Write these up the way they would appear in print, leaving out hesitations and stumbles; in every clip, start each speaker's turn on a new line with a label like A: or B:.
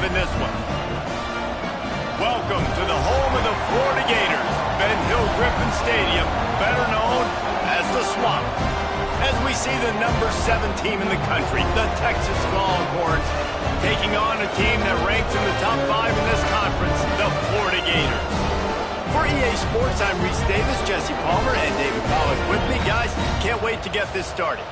A: in this one. Welcome to the home of the Florida Gators, Ben Hill Griffin Stadium, better known as the Swamp. As we see the number 7 team in the country, the Texas Longhorns, taking on a team that ranks in the top 5 in this conference, the Florida Gators. For EA Sports, I'm Reese Davis, Jesse Palmer, and David Pollack with me. Guys, can't wait to get this started.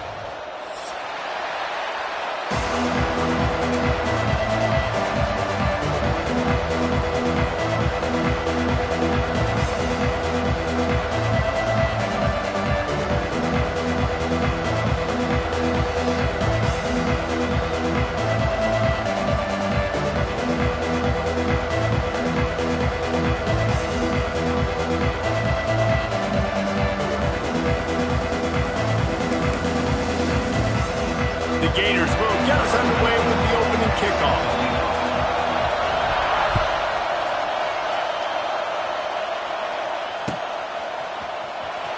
A: The Gators will get us underway with the opening kickoff.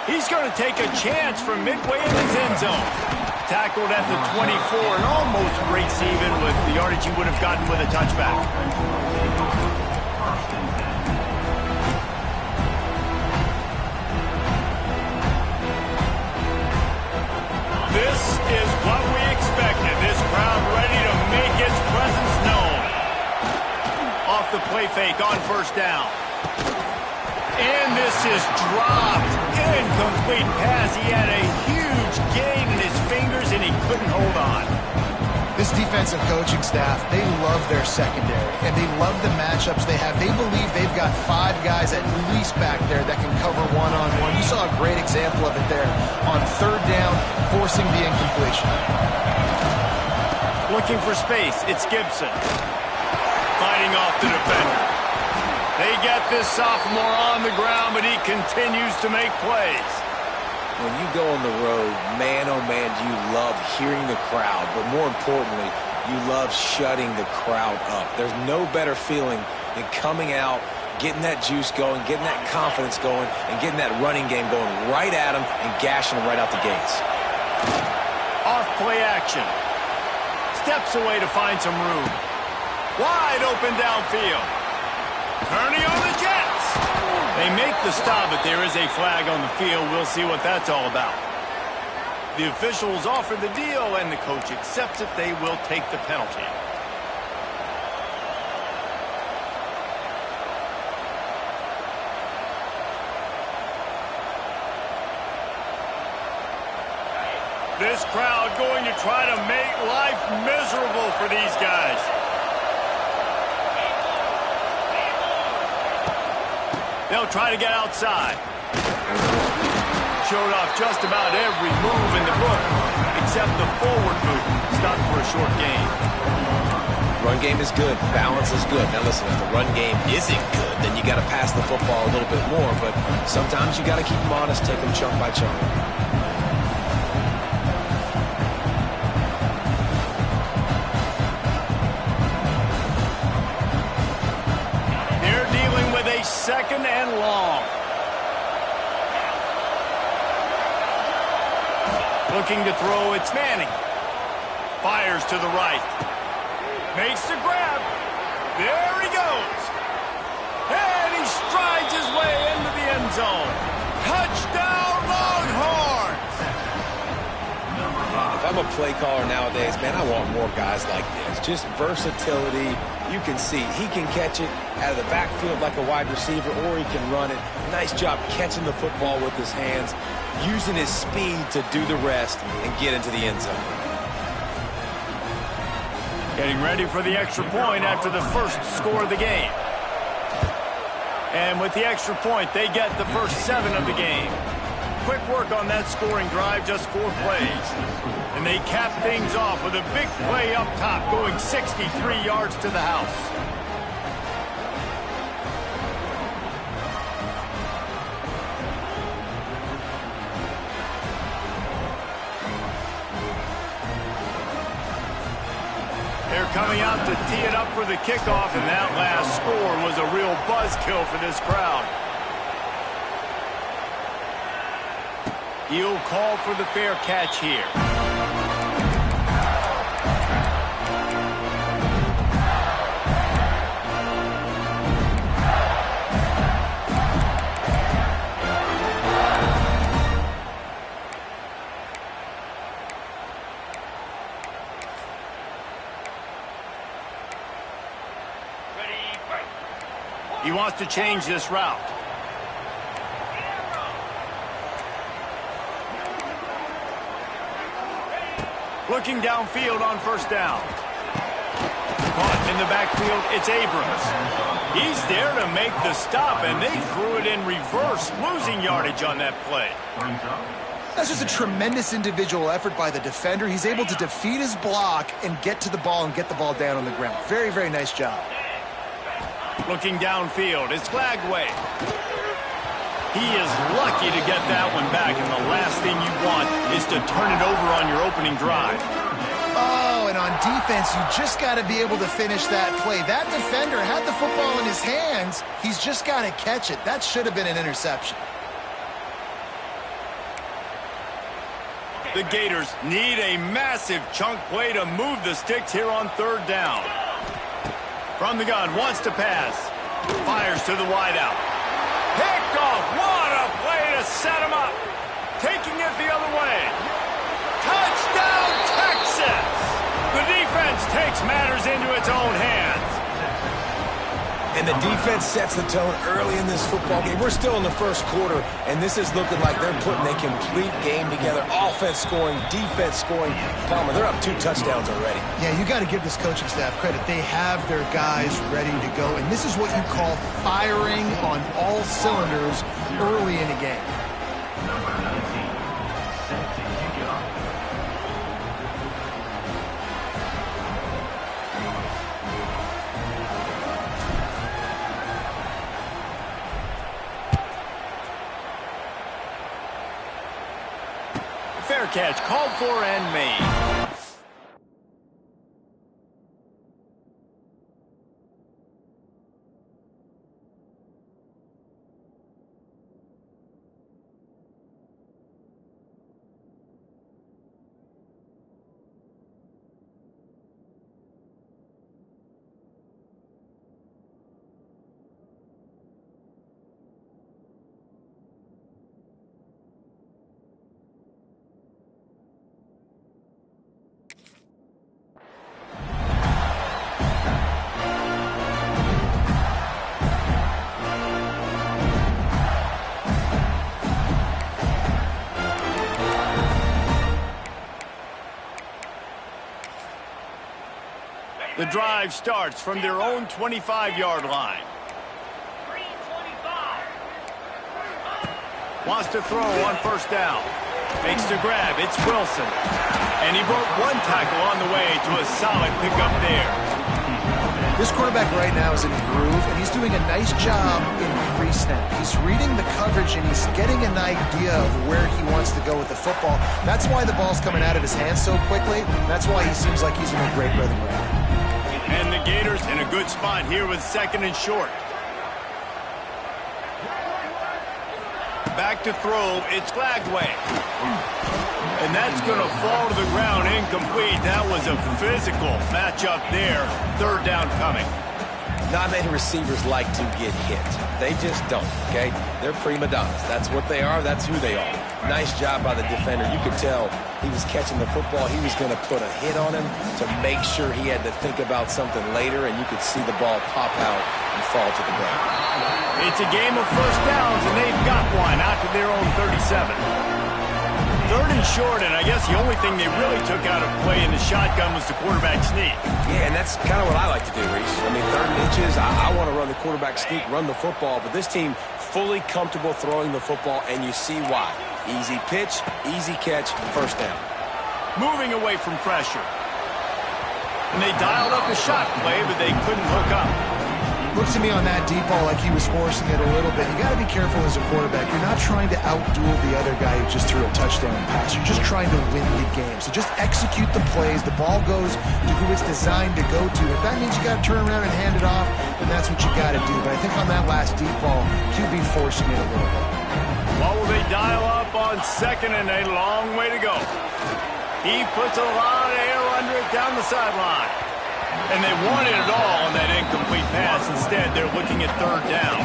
A: He's going to take a chance from midway in his end zone. Tackled at the 24 and almost breaks even with the yardage he would have gotten with a touchback. This is what we expected. This crowd ready to make its presence known. Off the play fake on first down. And this is dropped. Incomplete pass. He had a huge gain in his fingers and he couldn't hold on.
B: This defensive coaching staff, they love their secondary, and they love the matchups they have. They believe they've got 5 guys at least back there that can cover one-on-one. You saw a great example of it there on third down, forcing the incompletion.
A: Looking for space, it's Gibson. Fighting off the defender. They get this sophomore on the ground, but he continues to make plays.
C: When you go on the road, man, oh man, do you love hearing the crowd. But more importantly, you love shutting the crowd up. There's no better feeling than coming out, getting that juice going, getting that confidence going, and getting that running game going right at them and gashing them right out the gates.
A: Off play action. Steps away to find some room. Wide open downfield. Turning on the Jets. They make the stop, but there is a flag on the field. We'll see what that's all about. The officials offer the deal, and the coach accepts it. They will take the penalty. This crowd going to try to make life miserable for these guys. They'll try to get outside. Showed off just about every move in the book, except the forward move. Stopped for a short gain.
C: Run game is good. Balance is good. Now listen, if the run game isn't good, then you got to pass the football a little bit more. But sometimes you got to keep them honest, take them chunk by chunk.
A: Second and long. Looking to throw, it's Manning. Fires to the right. Makes the grab. There he goes. And he strides his way into the end zone. Touchdown, Longhorns!
C: If I'm a play caller nowadays, man, I want more guys like this. Just versatility. You can see he can catch it out of the backfield like a wide receiver, or he can run it. Nice job catching the football with his hands, using his speed to do the rest and get into the end zone.
A: Getting ready for the extra point after the first score of the game. And with the extra point, they get the first 7 of the game. Quick work on that scoring drive, just 4 plays. And they cap things off with a big play up top, going 63 yards to the house. They're coming out to tee it up for the kickoff, and that last score was a real buzzkill for this crowd. He'll call for the fair catch here. He wants to change this route. Looking downfield on first down. Caught in the backfield, it's Abrams. He's there to make the stop, and they threw it in reverse, losing yardage on that play.
B: That's just a tremendous individual effort by the defender. He's able to defeat his block and get to the ball and get the ball down on the ground. Very, very nice job.
A: Looking downfield, it's Glagway. He is lucky to get that one back, and the last thing you want is to turn it over on your opening drive.
B: Oh, and on defense, you just got to be able to finish that play. That defender had the football in his hands. He's just got to catch it. That should have been an interception.
A: The Gators need a massive chunk play to move the sticks here on third down. From the gun, wants to pass. Fires to the wideout. Picked off. What a play to set him up. Taking it the other way. Touchdown, Texas! The defense takes matters into its own hands.
C: And the defense sets the tone early in this football game. We're still in the first quarter, and this is looking like they're putting a complete game together. Offense scoring, defense scoring. Palmer, they're up 2 touchdowns already.
B: Yeah, you got to give this coaching staff credit. They have their guys ready to go, and this is what you call firing on all cylinders early in a game.
A: Fair catch, called for and made. The drive starts from their own 25-yard line. Wants to throw on first down. Makes the grab. It's Wilson. And he broke one tackle on the way to a solid pickup there.
B: This quarterback right now is in a groove, and he's doing a nice job in pre-snap. He's reading the coverage, and he's getting an idea of where he wants to go with the football. That's why the ball's coming out of his hands so quickly. That's why he seems like he's in a great rhythm right now.
A: And the Gators in a good spot here with second and short. Back to throw, it's Glagway. And that's going to fall to the ground incomplete. That was a physical matchup there. Third down coming.
C: Not many receivers like to get hit. They just don't, okay? They're prima donnas. That's what they are. That's who they are. Nice job by the defender. You could tell he was catching the football. He was going to put a hit on him to make sure he had to think about something later, and you could see the ball pop out and fall to the ground.
A: It's a game of first downs, and they've got one out to their own 37. Third and short, and I guess the only thing they really took out of play in the shotgun was the quarterback sneak.
C: Yeah, and that's kind of what I like to do, Reese. I mean, 3rd and inches, I want to run the quarterback sneak, run the football, but this team fully comfortable throwing the football, and you see why. Easy pitch, easy catch, first down.
A: Moving away from pressure. And they dialed up a shot play, but they couldn't hook up.
B: Looks to me on that deep ball like he was forcing it a little bit. You got to be careful as a quarterback. You're not trying to outduel the other guy who just threw a touchdown pass. You're just trying to win the game. So just execute the plays. The ball goes to who it's designed to go to. If that means you got to turn around and hand it off, then that's what you got to do. But I think on that last deep ball, QB forcing it a little bit.
A: What will they dial up on second and a long way to go? He puts a lot of air under it down the sideline. And they wanted it all on that incomplete pass. Instead, they're looking at third down.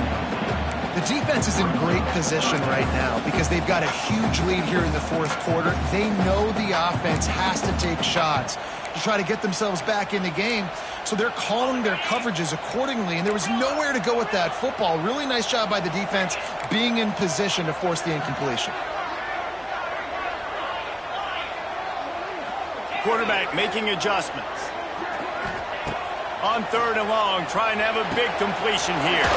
B: The defense is in great position right now because they've got a huge lead here in the 4th quarter. They know the offense has to take shots to try to get themselves back in the game. So they're calling their coverages accordingly, and there was nowhere to go with that football. Really nice job by the defense being in position to force the incompletion.
A: Quarterback making adjustments. On 3rd and long, trying to have a big completion here.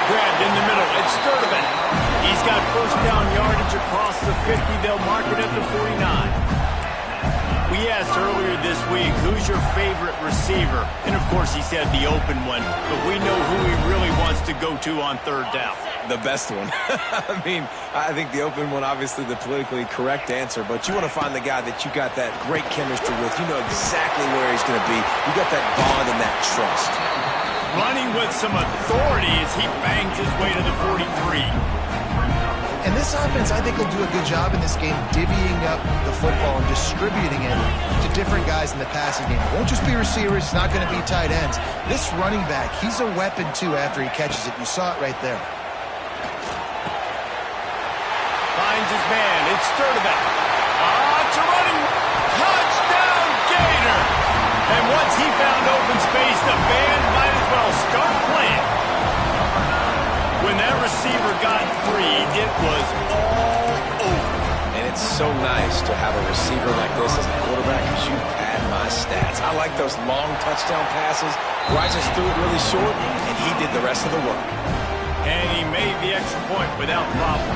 A: Grabbed in the middle. It's Sturdivant. He's got first down yardage across the 50. They'll mark it at the 49. We asked earlier this week, who's your favorite receiver? And, of course, he said the open one. But we know who he really wants to go to on 3rd down.
C: The best one. I mean, I think the open one, obviously the politically correct answer, but you want to find the guy that you got that great chemistry with. You know exactly where he's going to be. You got that bond and that trust.
A: Running with some authority as he bangs his way to the 43.
B: And this offense, I think, will do a good job in this game divvying up the football and distributing it to different guys in the passing game. It won't just be receivers. It's not going to be tight ends. This running back, he's a weapon, too, after he catches it. You saw it right there.
A: Finds his man. It's Sturdivant. It's a running touchdown Gator. And once he found open space, the band might as well start playing. When that receiver got free, it was all over.
C: And it's so nice to have a receiver like this as a quarterback because you pad my stats. I like those long touchdown passes where I just threw it really short, and he did the rest of the work.
A: And he made the extra point without problem.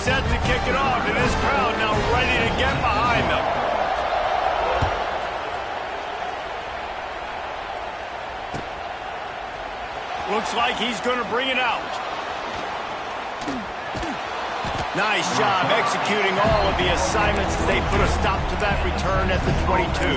A: Set to kick it off, and this crowd now ready to get behind them. Looks like he's going to bring it out. Nice job executing all of the assignments as they put a stop to that return at the 22.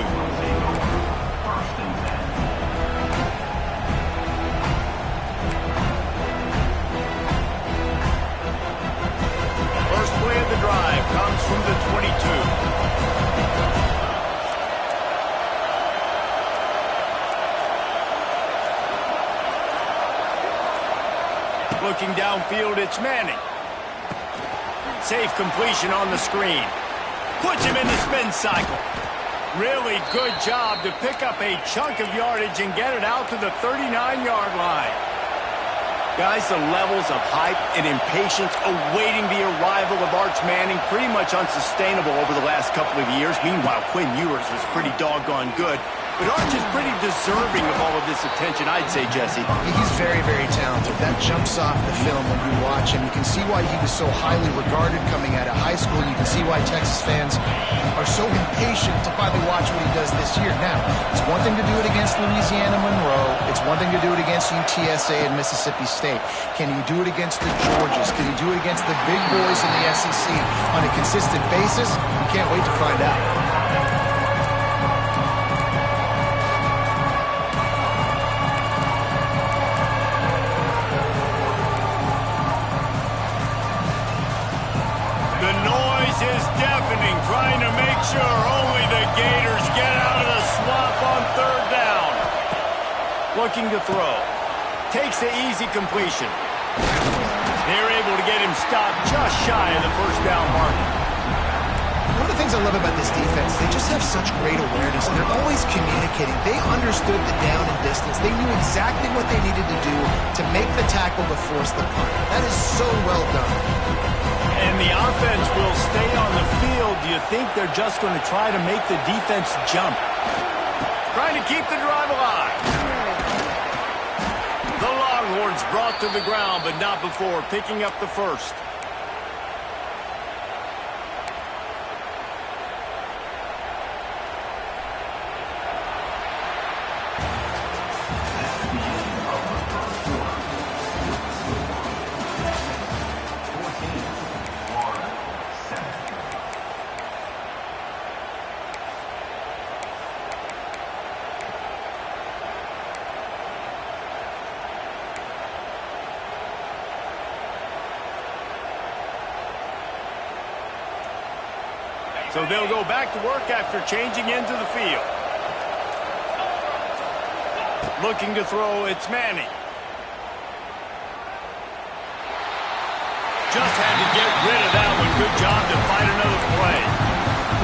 A: Play of the drive comes from the 22. Looking downfield, it's Manning. Safe completion on the screen. Puts him in the spin cycle. Really good job to pick up a chunk of yardage and get it out to the 39-yard line. Guys, the levels of hype and impatience awaiting the arrival of Arch Manning pretty much unsustainable over the last couple of years. Meanwhile, Quinn Ewers was pretty doggone good. But Arch is pretty deserving of all of this attention, I'd say, Jesse.
B: He's very, very talented. That jumps off the film when you watch him. You can see why he was so highly regarded coming out of high school. You can see why Texas fans are so impatient to finally watch what he does this year. Now, it's one thing to do it against Louisiana Monroe. It's one thing to do it against UTSA and Mississippi State. Can you do it against the Georgias? Can you do it against the big boys in the SEC on a consistent basis? We can't wait to find out.
A: Is deafening, trying to make sure only the Gators get out of the swamp on 3rd down. Looking to throw. Takes the easy completion. They're able to get him stopped just shy of the 1st down mark.
B: One of the things I love about this defense, they just have such great awareness, and they're always communicating. They understood the down and distance. They knew exactly what they needed to do to make the tackle to force the punt. That is so well done.
A: And the offense will stay on the field. Do you think they're just going to try to make the defense jump? Trying to keep the drive alive. The Longhorns brought to the ground, but not before picking up the first. So they'll go back to work after changing into the field. Looking to throw, it's Manning. Just had to get rid of that one. Good job to find another play.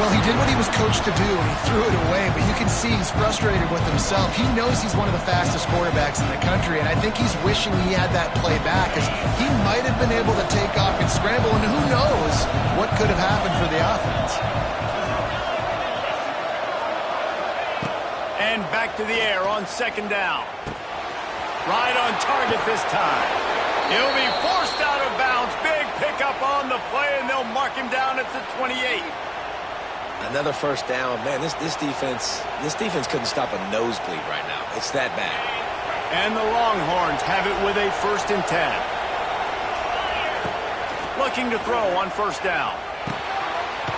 B: Well, he did what he was coached to do, and he threw it away, but you can see he's frustrated with himself. He knows he's one of the fastest quarterbacks in the country, and I think he's wishing he had that play back, because he might have been able to take off and scramble, and who knows what could have happened for the offense.
A: And back to the air on second down. Right on target this time. He'll be forced out of bounds. Big pickup on the play, and they'll mark him down at the 28.
C: Another first down. Man, this defense couldn't stop a nosebleed right now. It's that bad.
A: And the Longhorns have it with a 1st and 10. Looking to throw on first down.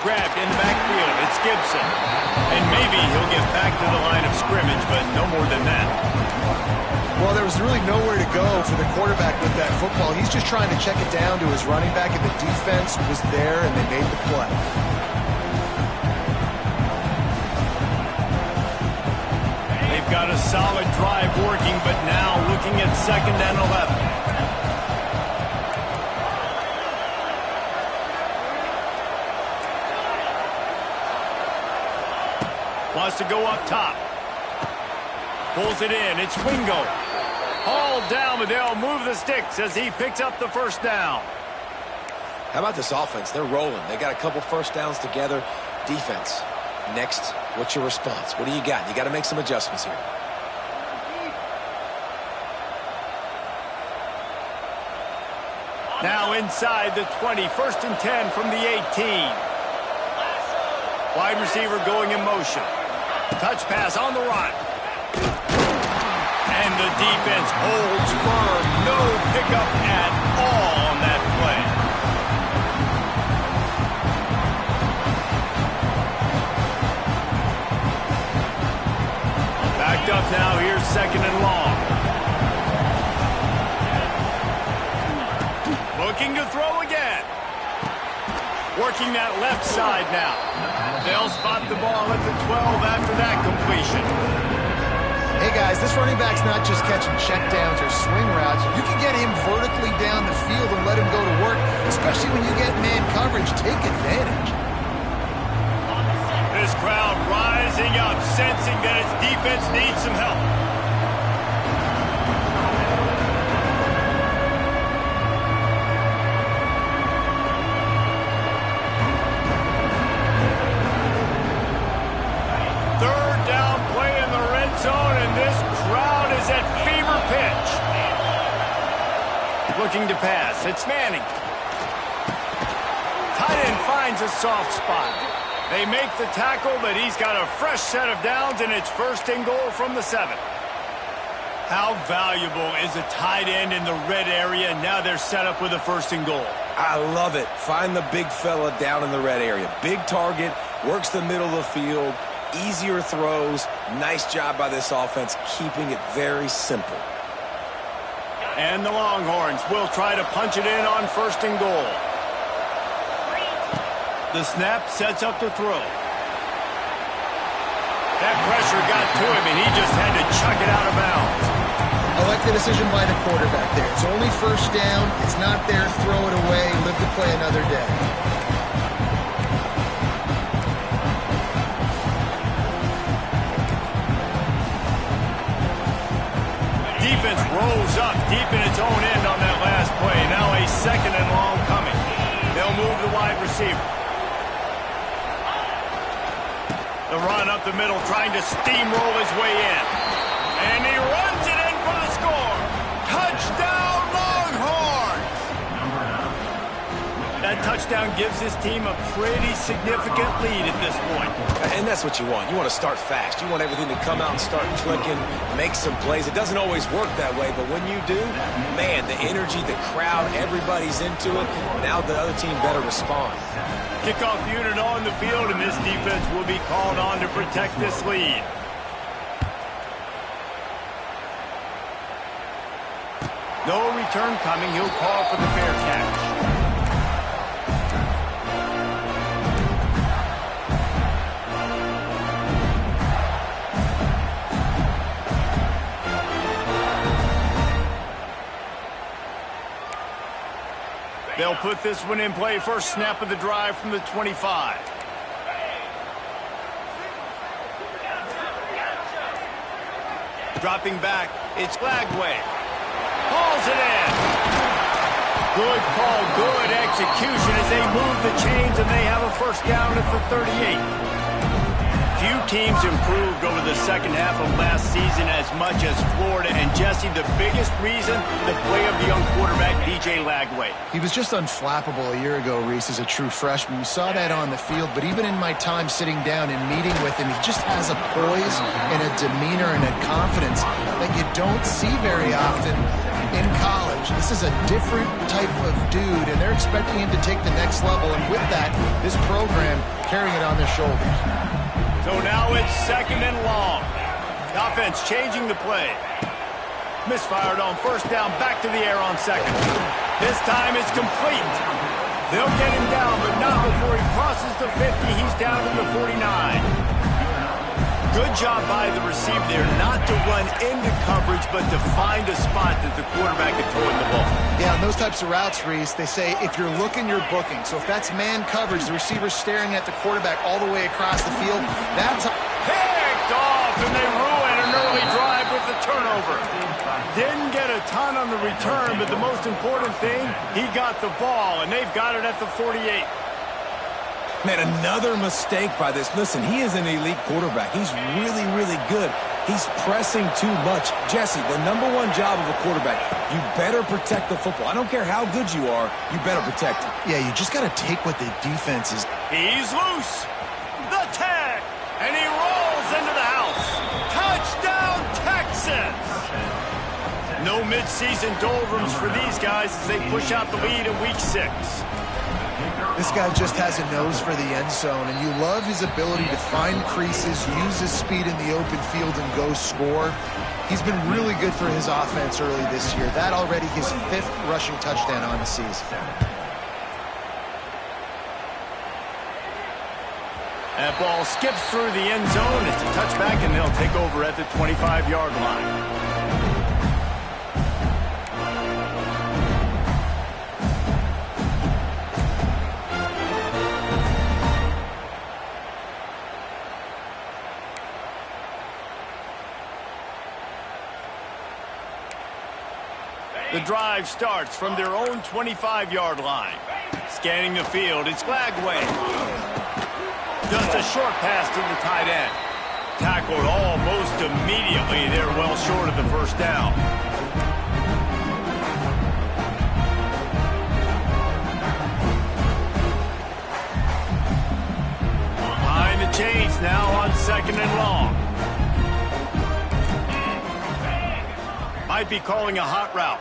A: Grabbed in the backfield. It's Gibson. And maybe he'll get back to the line of scrimmage, but no more than that.
B: Well, there was really nowhere to go for the quarterback with that football. He's just trying to check it down to his running back, and the defense was there, and they made the play.
A: They've got a solid drive working, but now looking at 2nd and 11. Wants to go up top. Pulls it in. It's Wingo. Hauled down, but they'll move the sticks as he picks up the first down.
C: How about this offense? They're rolling. They got a couple first downs together. Defense. Next, what's your response? What do you got? You got to make some adjustments here.
A: Now inside the 20. 1st and 10 from the 18. Wide receiver going in motion. Touch pass on the run. And the defense holds firm. No pickup at all on that play. Backed up now. Here's 2nd and long. Looking to throw again. Working that left side now. They'll spot the ball at the 12 after that completion.
B: Hey, guys, this running back's not just catching checkdowns or swing routes. You can get him vertically down the field and let him go to work, especially when you get man coverage. Take advantage.
A: This crowd rising up, sensing that its defense needs some help. Zone, and this crowd is at fever pitch. Looking to pass. It's Manning. Tight end finds a soft spot. They make the tackle, but he's got a fresh set of downs, and it's 1st and goal from the 7. How valuable is a tight end in the red area? Now they're set up with a 1st and goal.
C: I love it. Find the big fella down in the red area. Big target, works the middle of the field. Easier throws. Nice job by this offense, keeping it very simple.
A: And the Longhorns will try to punch it in on 1st and goal. The snap sets up the throw. That pressure got to him, and he just had to chuck it out of bounds.
B: I like the decision by the quarterback there. It's only 1st down. It's not there. Throw it away. Live to play another day.
A: Defense rolls up deep in its own end on that last play. Now a 2nd and long coming. They'll move the wide receiver. The run up the middle, trying to steamroll his way in. And he runs it in for the score. Touchdown, Longhorns! That touchdown gives his team a pretty significant lead at this point.
C: And that's what you want. You want to start fast. You want everything to come out and start clicking, make some plays. It doesn't always work that way, but when you do, man, the energy, the crowd, everybody's into it. Now the other team better respond.
A: Kickoff unit on the field, and this defense will be called on to protect this lead. No return coming. He'll call for the fair catch. They'll put this one in play first snap of the drive from the 25. Dropping back, it's Lagway. Hauls it in. Good call, good execution as they move the chains and they have a first down at the 38. Few teams improved over the second half of last season as much as Florida. And Jesse, the biggest reason, the play of the young quarterback, DJ Lagway.
B: He was just unflappable a year ago, Reese, as a true freshman. We saw that on the field, but even in my time sitting down and meeting with him, he just has a poise and a demeanor and a confidence that you don't see very often in college. This is a different type of dude, and they're expecting him to take the next level, and with that, this program carrying it on their shoulders.
A: So now it's second and long. The offense changing the play. Misfired on first down, back to the air on second. This time it's complete. They'll get him down, but not before he crosses the 50. He's down to the 49. Good job by the receiver there not to run into coverage, but to find a spot that the quarterback can throw in the ball.
B: Yeah, on those types of routes, Reese, they say if you're looking, you're booking. So if that's man coverage, the receiver's staring at the quarterback all the way across the field, that's
A: picked off, and they ruin an early drive with the turnover. Didn't get a ton on the return, but the most important thing, he got the ball, and they've got it at the 48.
C: Man, another mistake by this. Listen, he is an elite quarterback. He's really, really good. He's pressing too much. Jesse, the #1 job of a quarterback, you better protect the football. I don't care how good you are, you better protect it.
B: Yeah, you just got to take what the defense is.
A: He's loose. The tag. And he rolls into the house. Touchdown, Texas. No midseason doldrums for these guys as they push out the lead in week 6.
B: This guy just has a nose for the end zone, and you love his ability to find creases, use his speed in the open field, and go score. He's been really good for his offense early this year. That already his 5th rushing touchdown on the season.
A: That ball skips through the end zone. It's a touchback, and they'll take over at the 25-yard line. The drive starts from their own 25-yard line. Scanning the field, it's Lagway. Just a short pass to the tight end. Tackled almost immediately. They're well short of the first down. Behind the chains now on second and long. Might be calling a hot route.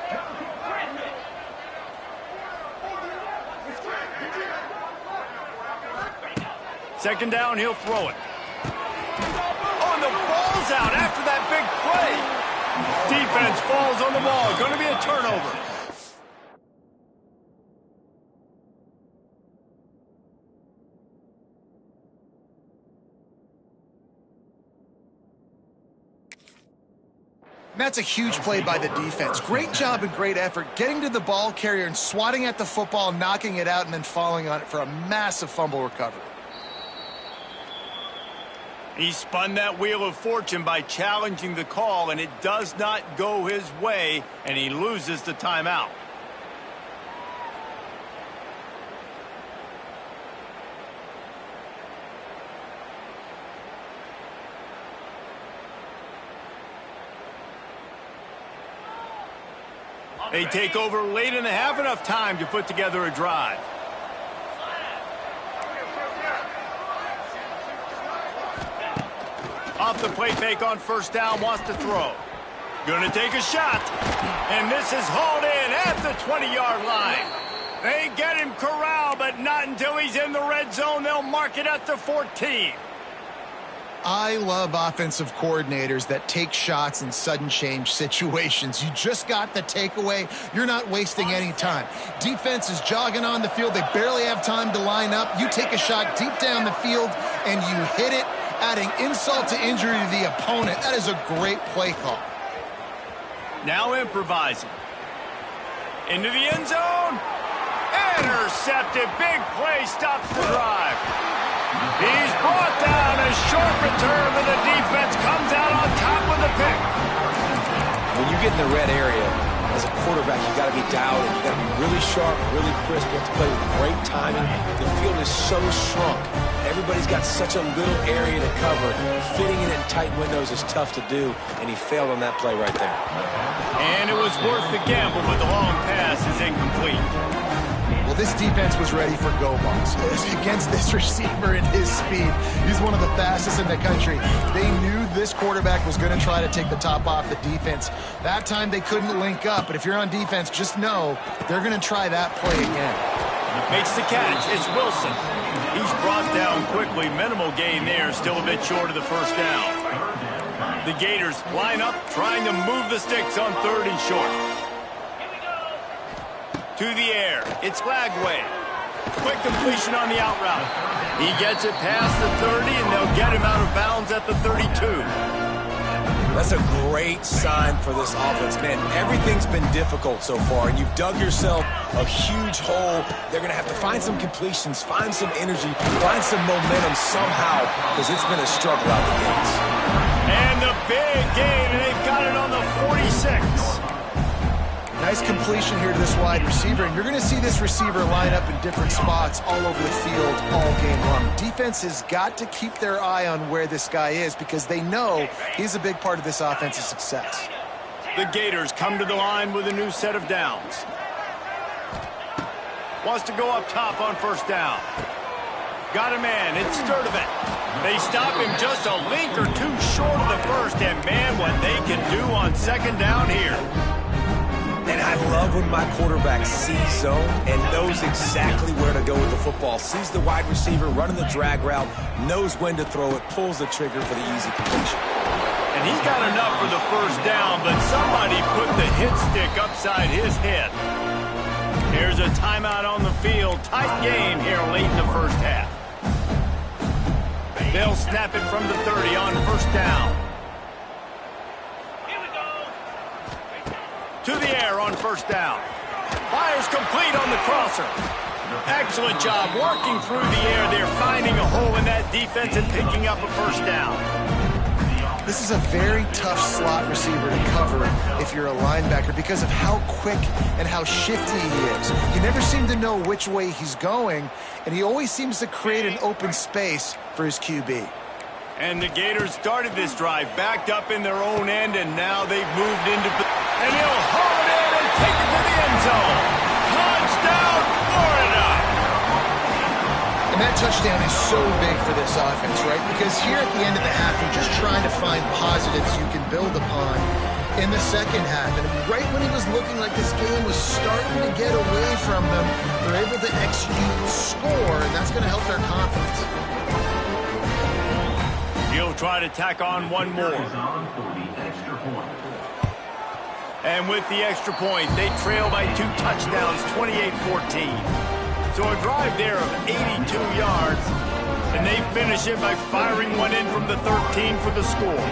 A: Second down, he'll throw it. Oh, and the ball's out after that big play. Defense falls on the ball. Going to be a turnover.
B: That's a huge play by the defense. Great job and great effort getting to the ball carrier and swatting at the football, knocking it out, and then falling on it for a massive fumble recovery.
A: He spun that wheel of fortune by challenging the call, and it does not go his way, and he loses the timeout. They take over late and have enough time to put together a drive. Off the play fake on first down, wants to throw. Gonna take a shot. And this is hauled in at the 20-yard line. They get him corralled, but not until he's in the red zone. They'll mark it at the 14.
B: I love offensive coordinators that take shots in sudden change situations. You just got the takeaway. You're not wasting any time. Defense is jogging on the field. They barely have time to line up. You take a shot deep down the field, and you hit it, adding insult to injury to the opponent. That is a great play call.
A: Now improvising. Into the end zone. Intercepted. Big play stops the drive. He's brought down. A short return, but the defense comes out on top with the pick.
C: When you get in the red area, as a quarterback, you got to be dialed in. You got to be really sharp, really crisp. You have to play with great timing. The field is so shrunk. Everybody's got such a little area to cover. Fitting it in tight windows is tough to do, and he failed on that play right there.
A: And it was worth the gamble, but the long pass is incomplete.
B: Well, this defense was ready for go balls against this receiver and his speed. He's one of the fastest in the country. They knew this quarterback was going to try to take the top off the defense. That time they couldn't link up, but if you're on defense, just know they're going to try that play again.
A: Makes the catch. It's Wilson. He's brought down quickly. Minimal gain there. Still a bit short of the first down. The Gators line up, trying to move the sticks on 3rd and short. To the air. It's Lagway. Quick completion on the out route. He gets it past the 30, and they'll get him out of bounds at the 32.
C: That's a great sign for this offense, man. Everything's been difficult so far, and you've dug yourself a huge hole. They're going to have to find some completions, find some energy, find some momentum somehow, because it's been a struggle out the gates.
A: And the big gain, and they've got it on the 46.
B: Nice completion here to this wide receiver, and you're going to see this receiver line up in different spots all over the field all game long. Defense has got to keep their eye on where this guy is because they know he's a big part of this offense's success.
A: The Gators come to the line with a new set of downs. Wants to go up top on 1st down. Got a man. It's Sturdivant. They stop him just a link or two short of the first, and man, what they can do on 2nd down here.
C: And I love when my quarterback sees zone and knows exactly where to go with the football. Sees the wide receiver running the drag route, knows when to throw it, pulls the trigger for the easy completion.
A: And he's got enough for the 1st down, but somebody put the hit stick upside his head. Here's a timeout on the field. Tight game here late in the 1st half. They'll snap it from the 30 on 1st down. To the air on 1st down. Fires complete on the crosser. Excellent job working through the air. They're finding a hole in that defense and picking up a 1st down.
B: This is a very tough slot receiver to cover if you're a linebacker because of how quick and how shifty he is. You never seem to know which way he's going, and he always seems to create an open space for his QB.
A: And the Gators started this drive backed up in their own end, and now they've moved into... And he'll haul it in and take it to the end zone. Touchdown, Florida!
B: And that touchdown is so big for this offense, right? Because here at the end of the half, you're just trying to find positives you can build upon in the 2nd half. And right when it was looking like this game was starting to get away from them, they're able to execute, score, and that's going to help their confidence.
A: He'll try to tack on one more. And with the extra point, they trail by 2 touchdowns, 28-14. So a drive there of 82 yards, and they finish it by firing one in from the 13 for the score.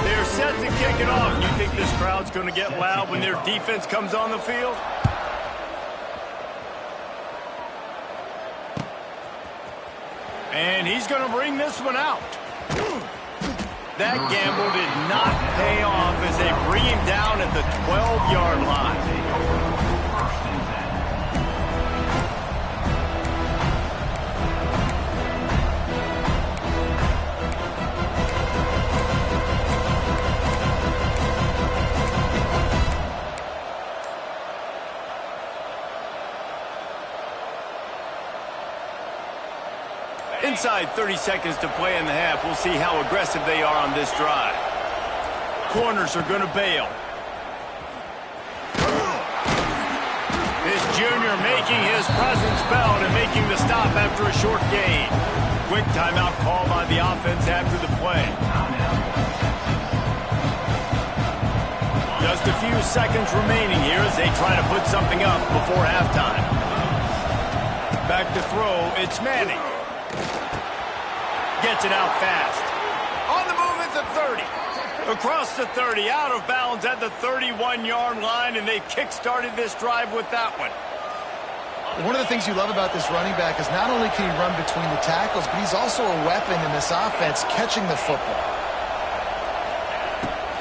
A: They're set to kick it off. You think this crowd's going to get loud when their defense comes on the field? And he's going to bring this one out. That gamble did not pay off as they bring him down at the 12-yard line. Inside 30 seconds to play in the half. We'll see how aggressive they are on this drive. Corners are going to bail. This junior making his presence felt and making the stop after a short gain. Quick timeout call by the offense after the play. Just a few seconds remaining here as they try to put something up before halftime. Back to throw, it's Manning. gets it out fast. On the move at the 30. Across the 30, out of bounds at the 31-yard line, and they kick-started this drive with that one.
B: One of the things you love about this running back is not only can he run between the tackles, but he's also a weapon in this offense catching the football.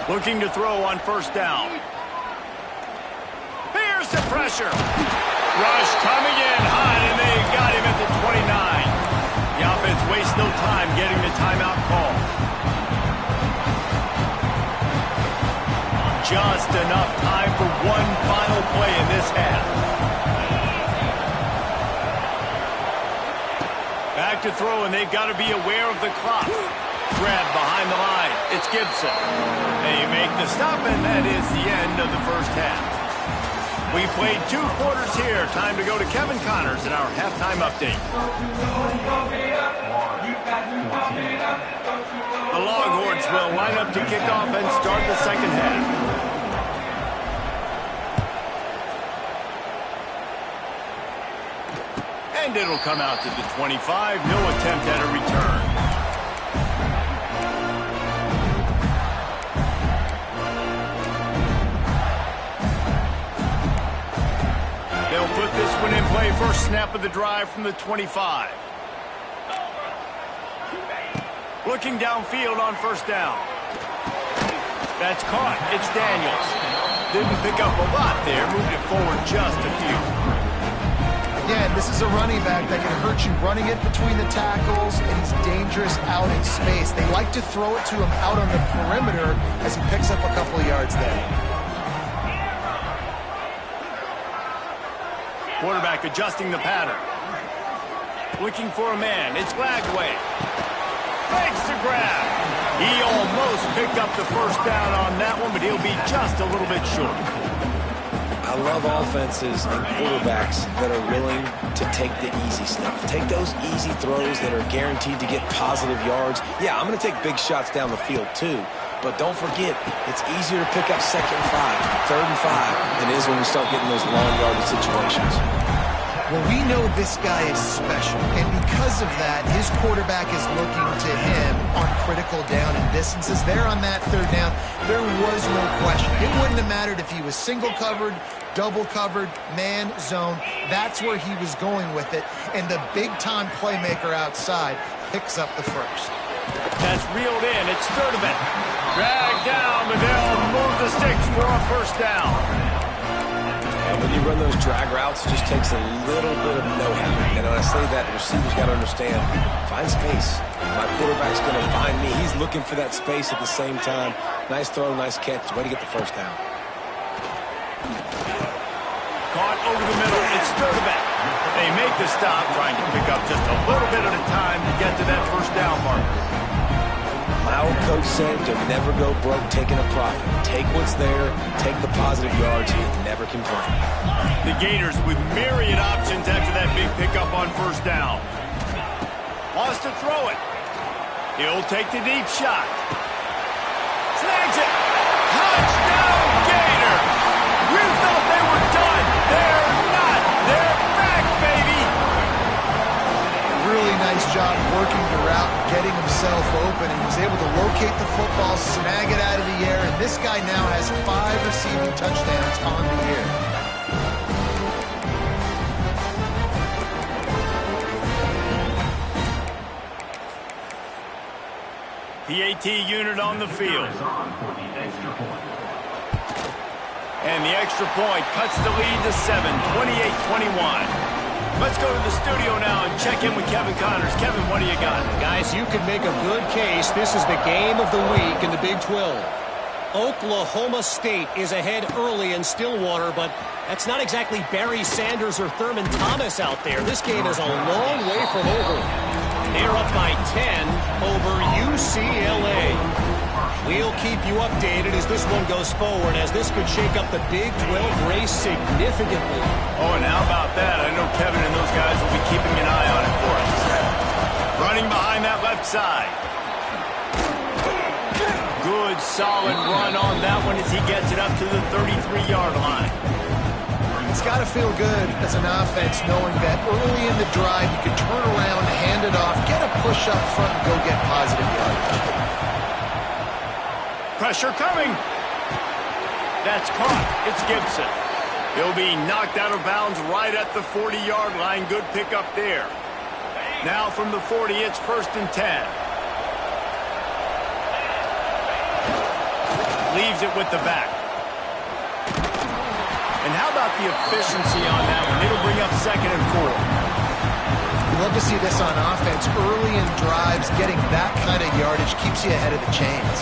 A: Looking to throw on first down. Here's the pressure. Rush coming in hot, and they got him at the 29. The offense wastes no time getting the timeout call. Just enough time for one final play in this half. Back to throw, and they've got to be aware of the clock. Grab behind the line. It's Gibson. They make the stop, and that is the end of the first half. We played 2 quarters here. Time to go to Kevin Connors in our halftime update. The Longhorns will line up to kick off and start the second half. And it'll come out to the 25. No attempt at a return. They'll put this one in play. First snap of the drive from the 25. Looking downfield on first down. That's caught. It's Daniels. Didn't pick up a lot there. Moved it forward just a few.
B: Again, this is a running back that can hurt you running it between the tackles, and he's dangerous out in space. They like to throw it to him out on the perimeter as he picks up a couple of yards there.
A: Quarterback adjusting the pattern. Looking for a man. It's Lagway. Makes the grab. He almost picked up the first down on that one, but he'll be just a little bit short.
C: I love offenses and quarterbacks that are willing to take the easy stuff. Take those easy throws that are guaranteed to get positive yards. Yeah, I'm going to take big shots down the field too. But don't forget, it's easier to pick up 2nd and 5, 3rd and 5 than it is when we start getting those long yardage situations.
B: Well, we know this guy is special, and because of that, his quarterback is looking to him on critical down and distances. There on that 3rd down, there was no question. It wouldn't have mattered if he was single covered, double covered, man, zone. That's where he was going with it, and the big-time playmaker outside picks up the first.
A: That's reeled in. It's Sturdivant. Dragged down, but they'll move the sticks for a first down.
C: And when you run those drag routes, it just takes a little bit of know-how. And when I say that, the receiver's got to understand, find space. My quarterback's going to find me. He's looking for that space at the same time. Nice throw, nice catch. Way to get the first down.
A: Caught over the middle. It's Sturdivant. They make the stop, trying to pick up just a little bit at a time to get to that first down marker.
C: My old coach said you'll never go broke taking a profit. Take what's there, take the positive yards, and never complain.
A: The Gators with myriad options after that big pickup on first down. Wants to throw it. He'll take the deep shot. Snags it. Touchdown, Gators! You thought they were done. They're not. They're back, baby!
B: Really nice job working the route, getting himself open, and he was able to locate the football, snag it out of the air, and this guy now has 5 receiving touchdowns on the year.
A: PAT unit on the field. And the extra point cuts the lead to 7, 28-21. Let's go to the studio now and check in with Kevin Connors. Kevin, what do you got?
D: Guys, you can make a good case. This is the game of the week in the Big 12. Oklahoma State is ahead early in Stillwater, but that's not exactly Barry Sanders or Thurman Thomas out there. This game is a long way from over. They're up by 10 over UCLA. We'll keep you updated as this one goes forward, as this could shake up the Big 12 race significantly.
A: Oh, and how about that? I know Kevin and those guys will be keeping an eye on it for us. Running behind that left side. Good, solid run on that one as he gets it up to the 33-yard line.
B: It's got to feel good as an offense knowing that early in the drive you can turn around, hand hand it off, get a push up front, and go get positive yardage.
A: Pressure coming. That's caught. It's Gibson. He'll be knocked out of bounds right at the 40-yard line. Good pickup there. Now from the 40, it's 1st and 10. Leaves it with the back. And how about the efficiency on that one? It'll bring up 2nd and 4.
B: Love to see this on offense. Early in drives, getting that kind of yardage keeps you ahead of the chains.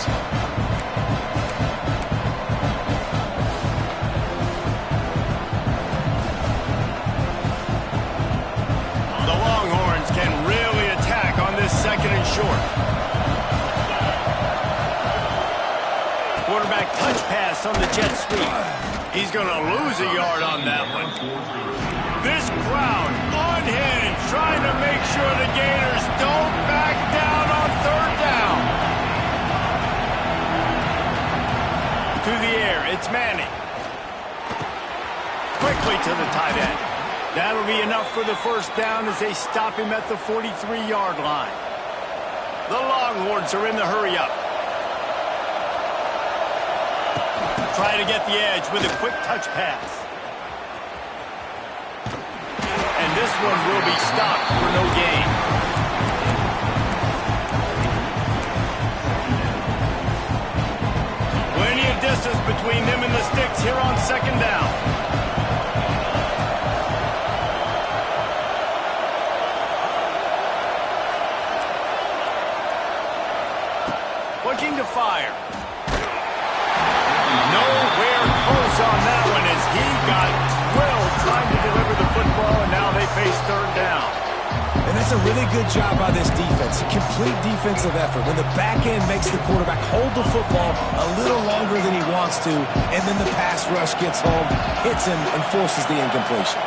A: The Longhorns can really attack on this 2nd and short. Quarterback touch pass on the jet sweep. He's going to lose a yard on that one. This crowd unhinged, trying to make sure the Gators don't back down on 3rd down. To the air, it's Manning. Quickly to the tight end. That'll be enough for the 1st down as they stop him at the 43-yard line. The Longhorns are in the hurry-up. Try to get the edge with a quick touch pass. And this one will be stopped for no gain. Plenty of distance between them and the sticks here on 2nd down. Looking to fire. Nowhere close on that one as he got drilled trying to deliver the football, and now they face 3rd down.
C: And that's a really good job by this defense. A complete defensive effort. When the back end makes the quarterback hold the football a little longer than he wants to, and then the pass rush gets home, hits him, and forces the incompletion.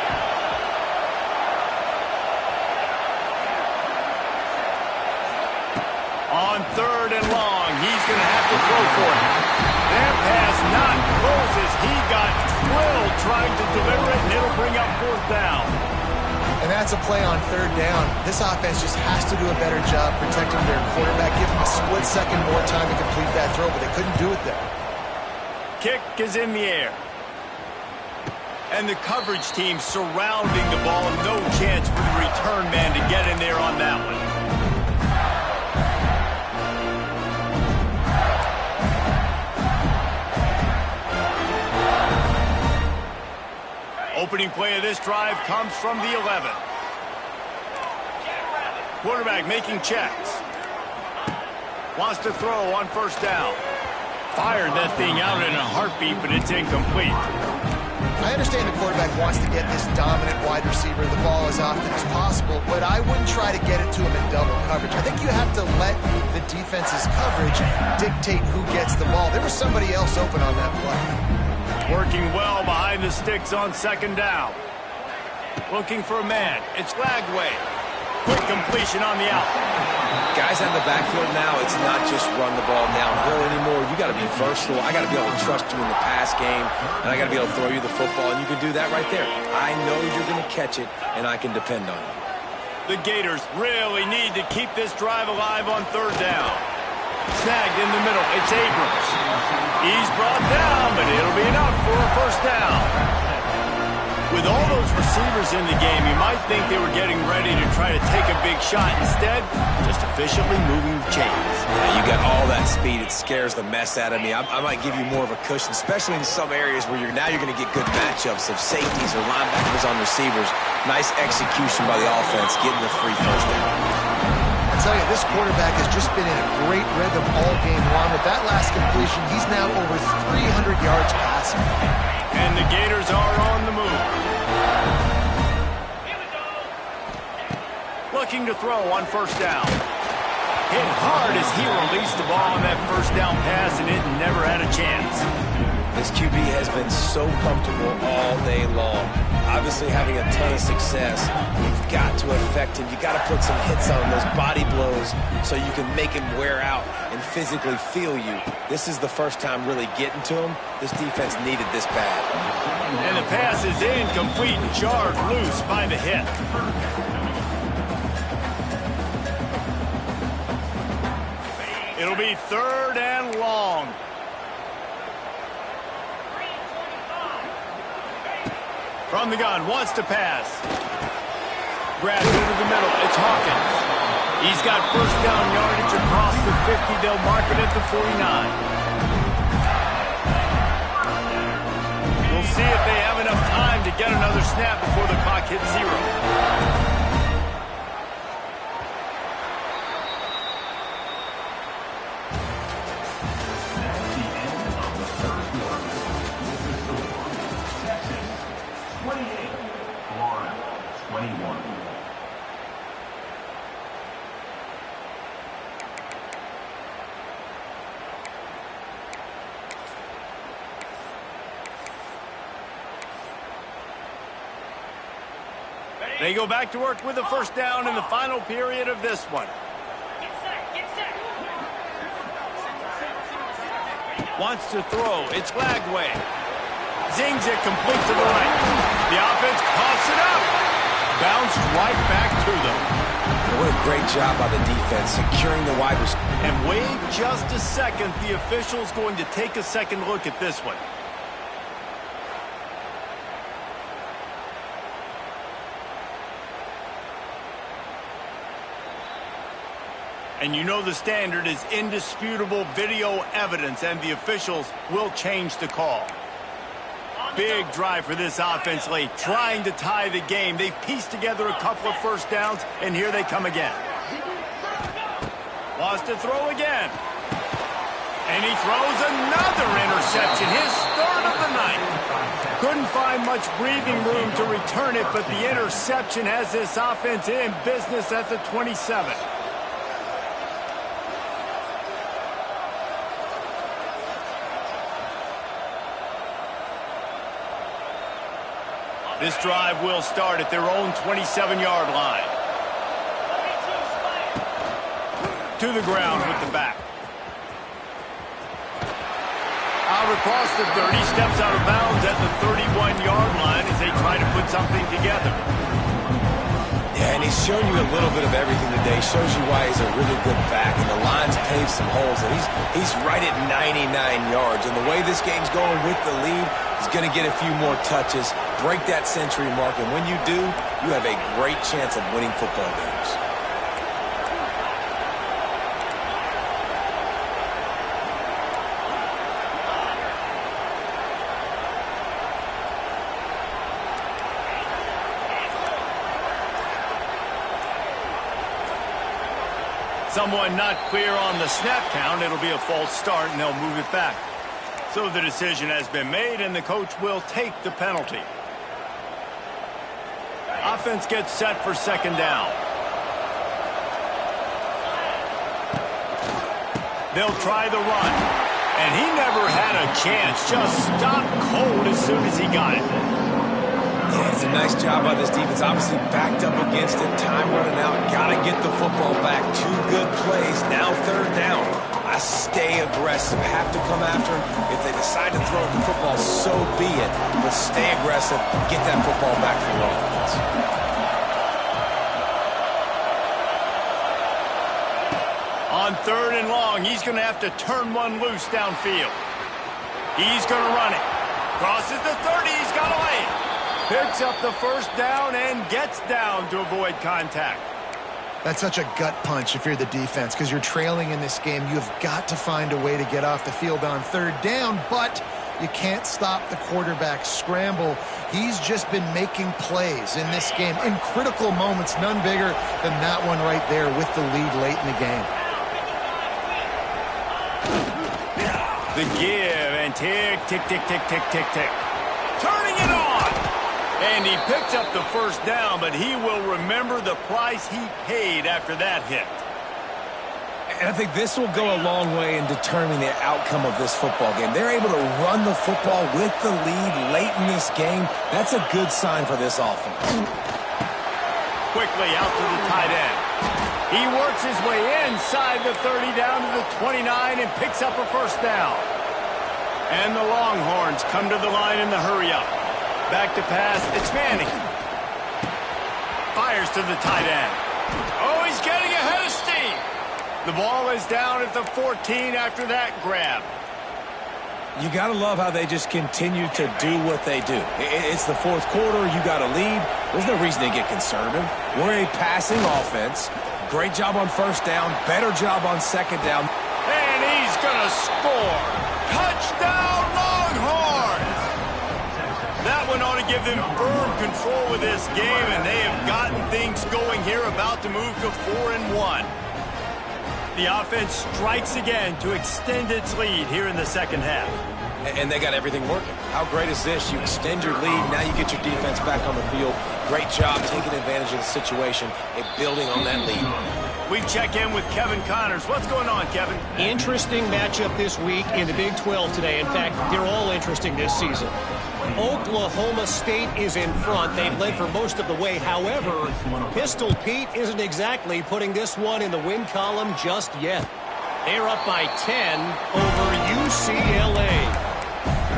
A: On 3rd and long, he's going to have to throw for it. That pass not close as he got drilled trying to deliver it, and it'll bring up 4th down.
B: And that's a play on 3rd down. This offense just has to do a better job protecting their quarterback. Give him a split second more time to complete that throw, but they couldn't do it there.
A: Kick is in the air. And the coverage team surrounding the ball. No chance for the return man to get in there on that one. Opening play of this drive comes from the 11. Quarterback making checks. Wants to throw on 1st down. Fired that thing out in a heartbeat, but it's incomplete.
B: I understand the quarterback wants to get this dominant wide receiver the ball as often as possible, but I wouldn't try to get it to him in double coverage. I think you have to let the defense's coverage dictate who gets the ball. There was somebody else open on that play.
A: Working well behind the sticks on 2nd down. Looking for a man. It's Lagway. Quick completion on the out.
C: Guys out in the backfield now, it's not just run the ball downhill anymore. You got to be versatile. I got to be able to trust you in the pass game, and I got to be able to throw you the football, and you can do that right there. I know you're going to catch it, and I can depend on you.
A: The Gators really need to keep this drive alive on 3rd down. Snagged in the middle. It's Abrams. He's brought down, but it'll be enough for a 1st down. With all those receivers in the game, you might think they were getting ready to try to take a big shot. Instead, just efficiently moving the chains.
C: Yeah, you got all that speed. It scares the mess out of me. I might give you more of a cushion, especially in some areas where you're going to get good matchups of safeties or linebackers on receivers. Nice execution by the offense, getting the free 1st down.
B: I tell you, this quarterback has just been in a great rhythm all game long. With that last completion, he's now over 300 yards passing.
A: And the Gators are on the move. Looking to throw on 1st down. Hit hard as he released the ball on that 1st down pass, and it never had a chance.
C: This QB has been so comfortable all day long. Obviously having a ton of success. You've got to affect him. You got to put some hits on him, those body blows, so you can make him wear out and physically feel you. This is the first time really getting to him. This defense needed this bad.
A: And the pass is incomplete and jarred loose by the hit. It'll be 3rd and long. From the gun, wants to pass. Grabs into the middle. It's Hawkins. He's got first down yardage across the 50. They'll mark it at the 49. We'll see if they have enough time to get another snap before the clock hits 0. They go back to work with the first down in the final period of this one. Wants to throw. It's Lagway. Zings it complete to the right. The offense coughs it up. Bounced right back to them.
C: What a great job by the defense, securing the wide receiver.
A: And wait just a second. The official's going to take a second look at this one. And you know the standard is indisputable video evidence, and the officials will change the call. Big drive for this offense late, trying to tie the game. They've pieced together a couple of first downs, and here they come again. Wants to throw again. And he throws another interception, his 3rd of the night. Couldn't find much breathing room to return it, but the interception has this offense in business at the 27. This drive will start at their own 27-yard line. To the ground with the back. Out across the 30, steps out of bounds at the 31-yard line as they try to put something together.
C: Yeah, and he's shown you a little bit of everything today. Shows you why he's a really good back. And the line's paved some holes. And he's right at 99 yards. And the way this game's going with the lead, he's going to get a few more touches, break that century mark. And when you do, you have a great chance of winning football games.
A: Someone not clear on the snap count. It'll be a false start, and they'll move it back. So the decision has been made, and the coach will take the penalty. Offense gets set for second down. They'll try the run. And he never had a chance. Just stopped cold as soon as he got it.
C: Yeah, it's a nice job by this defense. Obviously backed up against it. Time running out. Got to get the football back. 2 good plays. Now 3rd down. I stay aggressive. Have to come after him. If they decide to throw the football, so be it. But stay aggressive. Get that football back for your offense.
A: On 3rd and long, he's going to have to turn one loose downfield. He's going to run it. Crosses the 30. He's got a lane. Picks up the first down and gets down to avoid contact.
B: That's such a gut punch if you're the defense, because you're trailing in this game. You've got to find a way to get off the field on 3rd down, but you can't stop the quarterback scramble. He's just been making plays in this game in critical moments, none bigger than that one right there with the lead late in the game.
A: The give and tick, tick, tick, tick, tick, tick, tick. Turning it on. And he picks up the first down, but he will remember the price he paid after that hit.
C: And I think this will go a long way in determining the outcome of this football game. They're able to run the football with the lead late in this game. That's a good sign for this offense.
A: Quickly out to the tight end. He works his way inside the 30 down to the 29 and picks up a first down. And the Longhorns come to the line in the hurry-up. Back to pass. It's Manning. Fires to the tight end. Oh, he's getting ahead of steam. The ball is down at the 14 after that grab.
C: You got to love how they just continue to do what they do. It's the fourth quarter. You got a lead. There's no reason to get conservative. We're a passing offense. Great job on first down. Better job on second down.
A: And he's going to score. Touchdown, Longhorns! That one ought to give them firm control of this game, and they have gotten things going here, about to move to 4-1. The offense strikes again to extend its lead here in the second half.
C: And they got everything working. How great is this? You extend your lead, now you get your defense back on the field. Great job taking advantage of the situation and building on that lead.
A: We check in with Kevin Connors. What's going on, Kevin?
D: Interesting matchup this week in the Big 12 today. In fact, they're all interesting this season. Oklahoma State is in front. They've led for most of the way. However, Pistol Pete isn't exactly putting this one in the win column just yet. They're up by 10 over UCLA.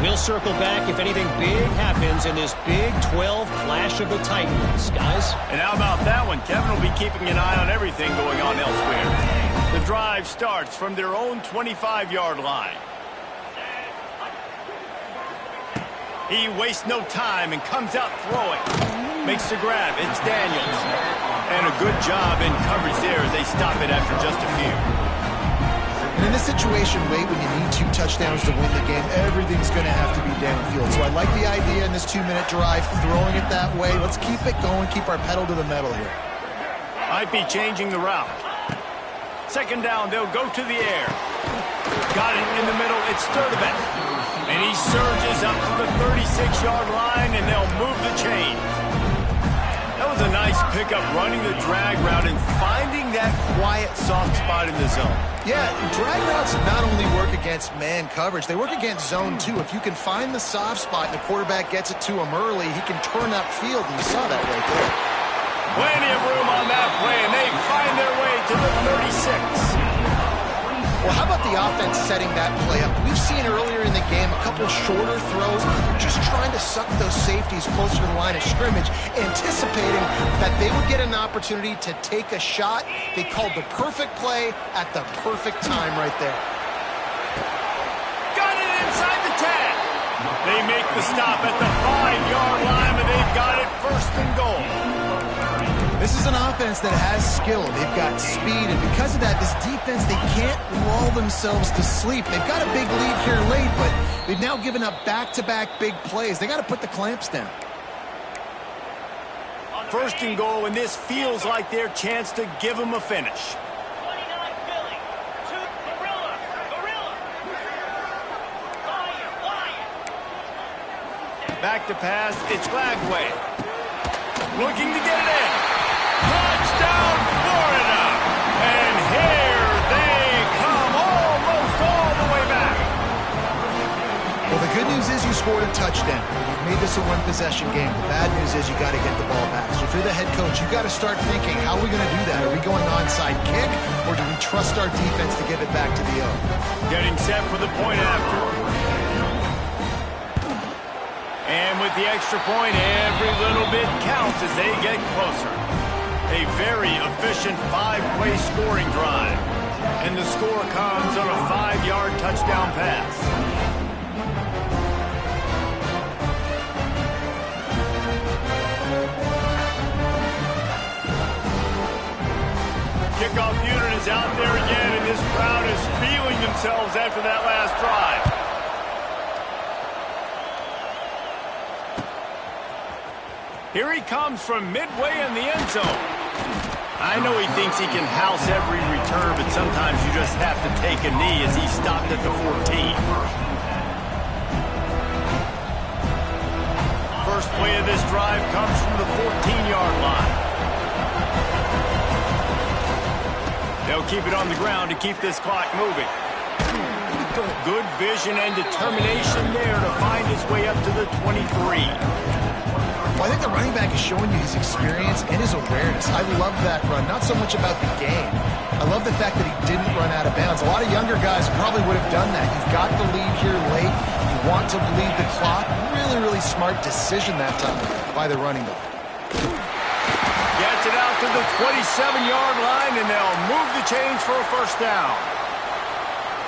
D: We'll circle back if anything big happens in this Big 12 Clash of the Titans, guys.
A: And how about that one? Kevin will be keeping an eye on everything going on elsewhere. The drive starts from their own 25-yard line. He wastes no time and comes out throwing. Makes the grab. It's Daniels. And a good job in coverage there as they stop it after just a few.
B: And in this situation, Wade, when you need 2 touchdowns to win the game, everything's going to have to be downfield. So I like the idea in this 2-minute drive, throwing it that way. Let's keep it going, keep our pedal to the metal here.
A: Might be changing the route. Second down, they'll go to the air. Got it in the middle. It's Sturdivant. And he surges up to the 36-yard line, and they'll move the chain. That was a nice pickup, running the drag route and finding that quiet, soft spot in the zone.
B: Yeah, drag routes not only work against man coverage, they work against zone too. If you can find the soft spot and the quarterback gets it to him early, he can turn upfield, and you saw that right there.
A: Plenty of room on that play, and they find their way to the 36.
B: Well, how about the offense setting that play up? We've seen earlier in the game a couple shorter throws. They're just trying to suck those safeties closer to the line of scrimmage, anticipating that they would get an opportunity to take a shot. They called the perfect play at the perfect time right there.
A: Got it inside the 10. They make the stop at the 5-yard line, but they've got it first and goal.
B: This is an offense that has skill. They've got speed, and because of that, this defense, they can't lull themselves to sleep. They've got a big lead here late, but they've now given up back-to-back big plays. They got to put the clamps down.
A: First and goal, and this feels like their chance to give them a finish. Back to pass, it's Lagway. Looking to get it in. Touchdown, Florida! And here they come, almost all the way back.
B: Well, the good news is you scored a touchdown. You've made this a one-possession game. The bad news is you got to get the ball back. So if you're the head coach, you got to start thinking, how are we going to do that? Are we going onside kick, or do we trust our defense to give it back to the O?
A: Getting set for the point after. And with the extra point, every little bit counts as they get closer. A very efficient 5-play scoring drive. And the score comes on a 5-yard touchdown pass. Kickoff unit is out there again, and this crowd is feeling themselves after that last drive. Here he comes from midway in the end zone. I know he thinks he can house every return, but sometimes you just have to take a knee as he stopped at the 14. First play of this drive comes from the 14-yard line. They'll keep it on the ground to keep this clock moving. Good vision and determination there to find his way up to the 23.
B: Well, I think the running back is showing you his experience and his awareness. I love that run, not so much about the game. I love the fact that he didn't run out of bounds. A lot of younger guys probably would have done that. You've got the lead here late. You want to bleed the clock. Really, really smart decision that time by the running back.
A: Gets it out to the 27-yard line, and they'll move the chains for a first down.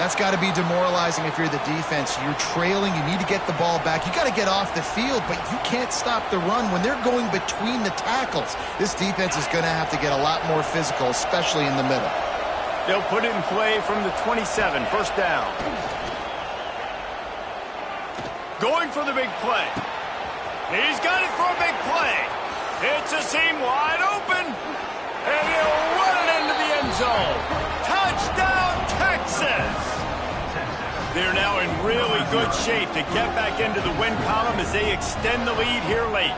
B: That's got to be demoralizing if you're the defense. You're trailing. You need to get the ball back. You got to get off the field, but you can't stop the run when they're going between the tackles. This defense is going to have to get a lot more physical, especially in the middle.
A: They'll put it in play from the 27, first down. Going for the big play. He's got it for a big play. It's a seam wide open, and he'll run it into the end zone. Touchdown, Texas! They're now in really good shape to get back into the win column as they extend the lead here late.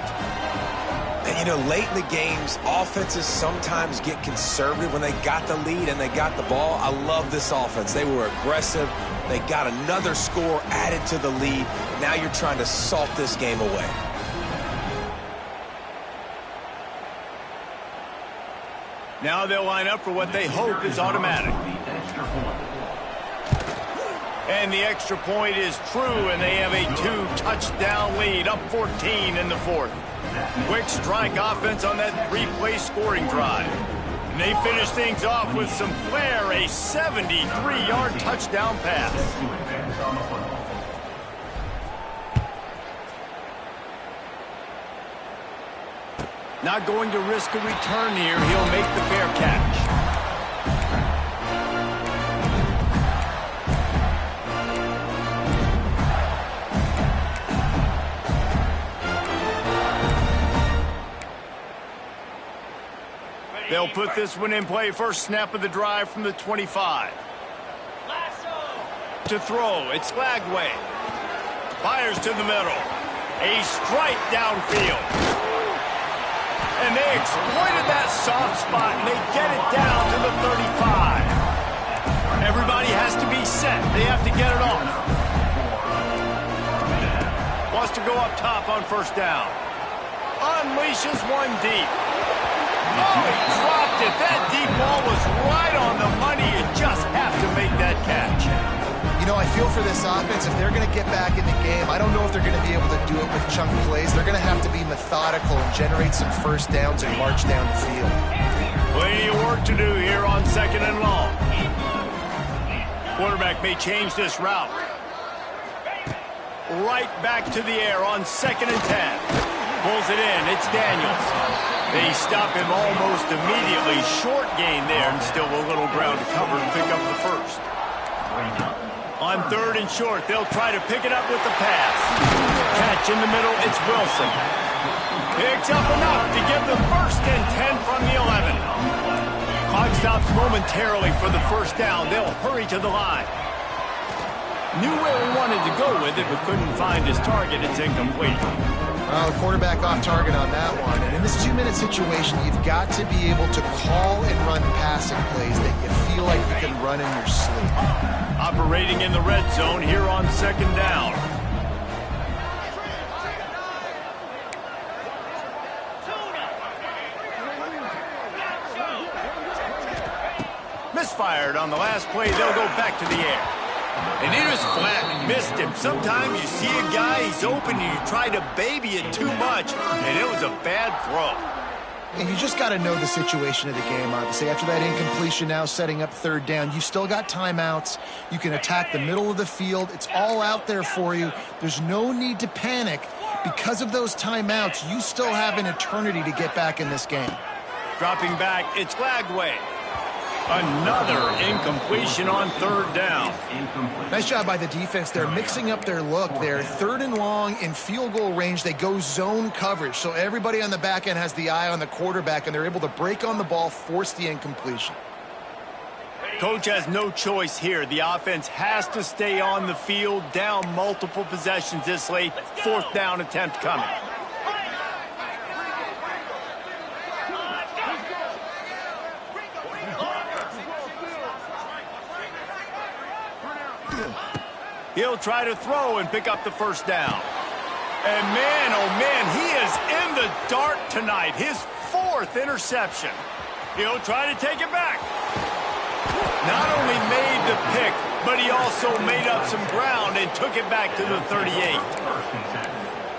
C: And, you know, late in the games, offenses sometimes get conservative when they got the lead and they got the ball. I love this offense. They were aggressive. They got another score added to the lead. Now you're trying to salt this game away.
A: Now they'll line up for what they hope is automatic. And the extra point is true, and they have a 2-touchdown lead, up 14 in the fourth. Quick strike offense on that 3-play scoring drive. And they finish things off with some flair, a 73-yard touchdown pass. Not going to risk a return here. He'll make the fair catch. They'll put this one in play. First snap of the drive from the 25. To throw, it's Lagway. Fires to the middle. A strike downfield. And they exploited that soft spot, and they get it down to the 35. Everybody has to be set. They have to get it off. Wants to go up top on first down. Unleashes one deep. Oh, he dropped it. That deep ball was right on the money. You just have to make that catch.
B: You know, I feel for this offense, if they're going to get back in the game, I don't know if they're going to be able to do it with chunk plays. They're going to have to be methodical and generate some first downs and march down the field.
A: Plenty of work to do here on second and long. Quarterback may change this route. Right back to the air on second and 10. Pulls it in. It's Daniels. They stop him almost immediately. Short gain there, and still a little ground to cover and pick up the first. On third and short, they'll try to pick it up with the pass. Catch in the middle, it's Wilson. Picks up enough to get the first and 10 from the 11. Clock stops momentarily for the first down. They'll hurry to the line. Knew where he wanted to go with it, but couldn't find his target. It's incomplete.
B: Well, the quarterback off target on that one. And in this 2-minute situation, you've got to be able to call and run passing plays that you feel like you can run in your sleep.
A: Operating in the red zone here on second down. Misfired on the last play. They'll go back to the air. And he just flat and missed him. Sometimes you see a guy, he's open, and you try to baby it too much, and it was a bad throw.
B: And you just got to know the situation of the game, obviously. After that incompletion, now setting up third down, you still got timeouts. You can attack the middle of the field. It's all out there for you. There's no need to panic. Because of those timeouts, you still have an eternity to get back in this game.
A: Dropping back, it's Lagway. Another incompletion on third down.
B: Nice job by the defense. They're mixing up their look. They're third and long in field goal range. They go zone coverage. So everybody on the back end has the eye on the quarterback, and they're able to break on the ball, force the incompletion.
A: Coach has no choice here. The offense has to stay on the field, down multiple possessions this late. Fourth down attempt coming. He'll try to throw and pick up the first down. And man, oh man, he is in the dark tonight. His fourth interception. He'll try to take it back. Not only made the pick, but he also made up some ground and took it back to the 38.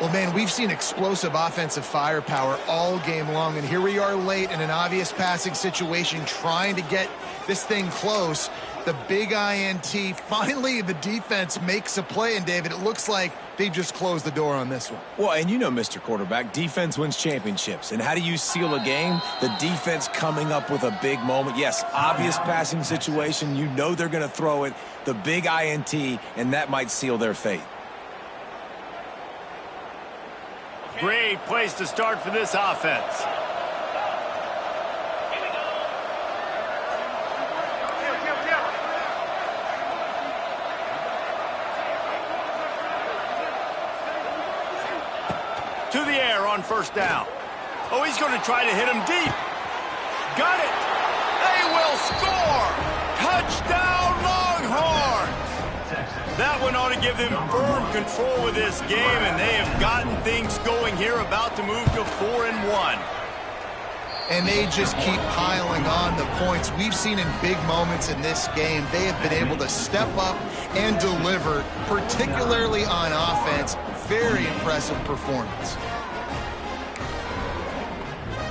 B: Well, man, we've seen explosive offensive firepower all game long, and here we are late in an obvious passing situation trying to get this thing close. The big INT, finally the defense makes a play, and David, it looks like they just closed the door on this one.
C: Well, and you know, Mr. Quarterback, defense wins championships. And how do you seal a game? The defense coming up with a big moment. Yes, obvious passing situation. You know they're going to throw it. The big INT, and that might seal their fate.
A: Great place to start for this offense. To the air on first down. Oh, he's going to try to hit him deep. Got it. They will score. Touchdown, Longhorns. That one ought to give them firm control of this game, and they have gotten things going here, about to move to 4-1.
B: And they just keep piling on the points. We've seen in big moments in this game, they have been able to step up and deliver, particularly on offense. Very impressive performance.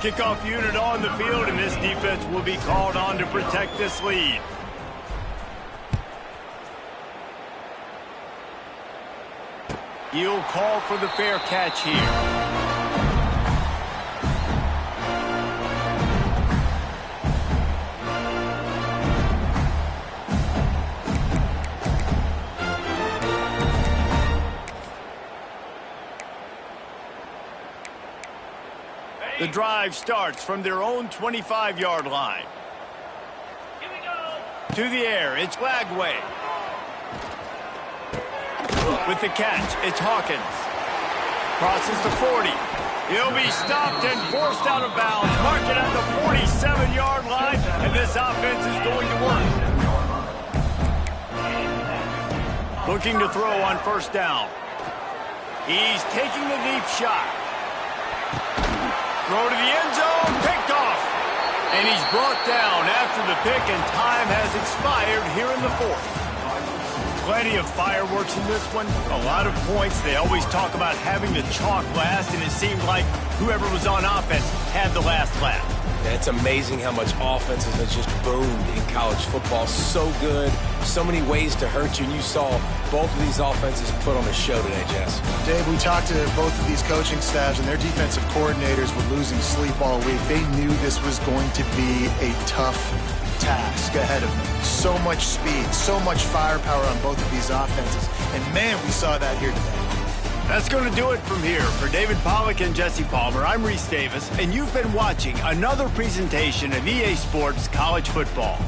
A: Kickoff unit on the field, and this defense will be called on to protect this lead. He'll call for the fair catch here. The drive starts from their own 25-yard line. Here we go. To the air, it's Lagway. With the catch, it's Hawkins. Crosses the 40. He'll be stopped and forced out of bounds. Mark it at the 47-yard line, and this offense is going to work. Looking to throw on first down. He's taking the deep shot. Throw to the end zone, picked off. And he's brought down after the pick, and time has expired here in the fourth. Plenty of fireworks in this one. A lot of points. They always talk about having the chalk last, and it seemed like whoever was on offense had the last laugh.
C: It's amazing how much offense has just boomed in college football. So good. So many ways to hurt you. And you saw both of these offenses put on a show today, Jess.
B: Dave, we talked to both of these coaching staffs, and their defensive coordinators were losing sleep all week. They knew this was going to be a tough task ahead of them. So much speed, so much firepower on both of these offenses. And, man, we saw that here today.
A: That's going to do it from here. For David Pollack and Jesse Palmer, I'm Reese Davis, and you've been watching another presentation of EA Sports College Football.